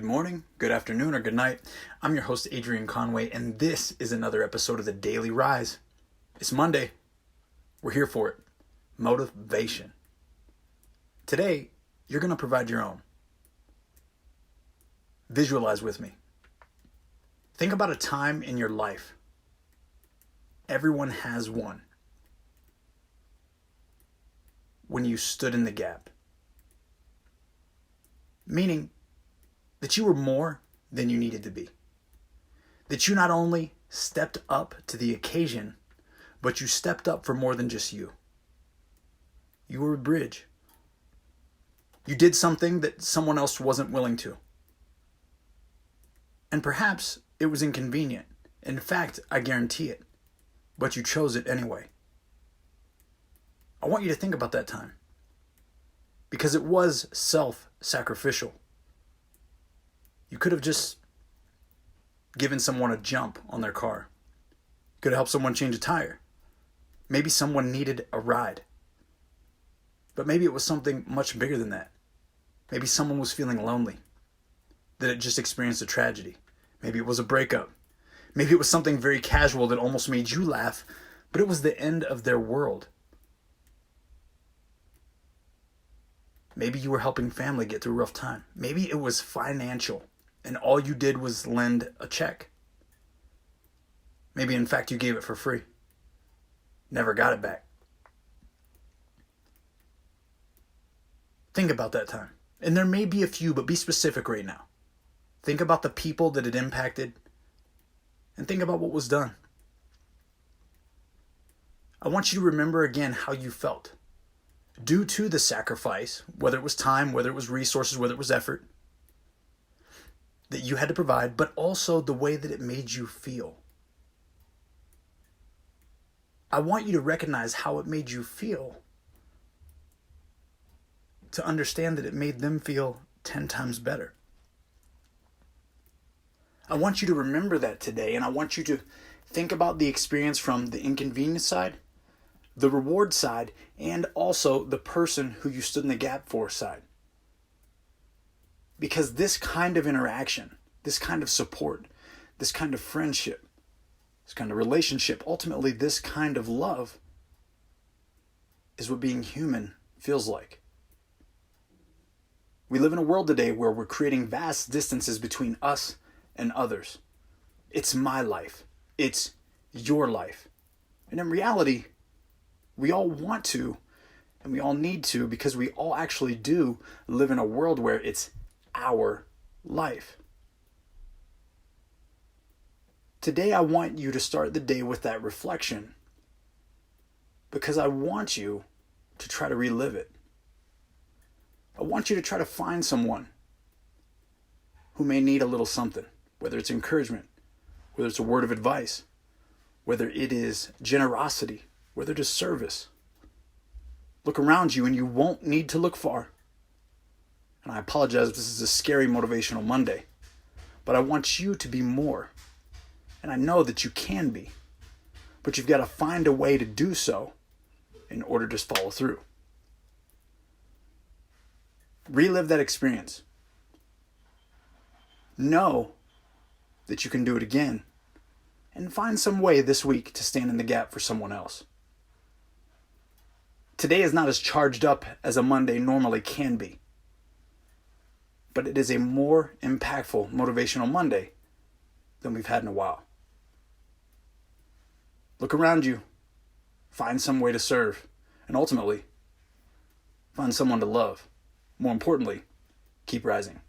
Good morning, good afternoon, or good night. I'm your host, Adrian Conway, and this is another episode of the Daily Rise. It's Monday. We're here for it. Motivation. Today, you're going to provide your own. Visualize with me. Think about a time in your life. Everyone has one. When you stood in the gap. Meaning that you were more than you needed to be. That you not only stepped up to the occasion, but you stepped up for more than just you. You were a bridge. You did something that someone else wasn't willing to. And perhaps it was inconvenient. In fact, I guarantee it. But you chose it anyway. I want you to think about that time. Because it was self-sacrificial. You could have just given someone a jump on their car. You could have helped someone change a tire. Maybe someone needed a ride. But maybe it was something much bigger than that. Maybe someone was feeling lonely. That had just experienced a tragedy. Maybe it was a breakup. Maybe it was something very casual that almost made you laugh, but it was the end of their world. Maybe you were helping family get through a rough time. Maybe it was financial, and all you did was lend a check. Maybe, in fact, you gave it for free. Never got it back. Think about that time. And there may be a few, but be specific right now. Think about the people that it impacted, and think about what was done. I want you to remember again how you felt. Due to the sacrifice, whether it was time, whether it was resources, whether it was effort, that you had to provide, but also the way that it made you feel. I want you to recognize how it made you feel, to understand that it made them feel 10 times better. I want you to remember that today, and I want you to think about the experience from the inconvenience side, the reward side, and also the person who you stood in the gap for side. Because this kind of interaction, this kind of support, this kind of friendship, this kind of relationship, ultimately this kind of love is what being human feels like. We live in a world today where we're creating vast distances between us and others. It's my life. It's your life. And in reality, we all want to, and we all need to, because we all actually do live in a world where it's our life. Today, I want you to start the day with that reflection, because I want you to try to relive it. I want you to try to find someone who may need a little something, whether it's encouragement, whether it's a word of advice, whether it is generosity, whether it is service. Look around you and you won't need to look far. And I apologize if this is a scary motivational Monday, but I want you to be more. And I know that you can be, but you've got to find a way to do so in order to follow through. Relive that experience. Know that you can do it again, and find some way this week to stand in the gap for someone else. Today is not as charged up as a Monday normally can be, but it is a more impactful motivational Monday than we've had in a while. Look around you, find some way to serve, and ultimately, find someone to love. More importantly, keep rising.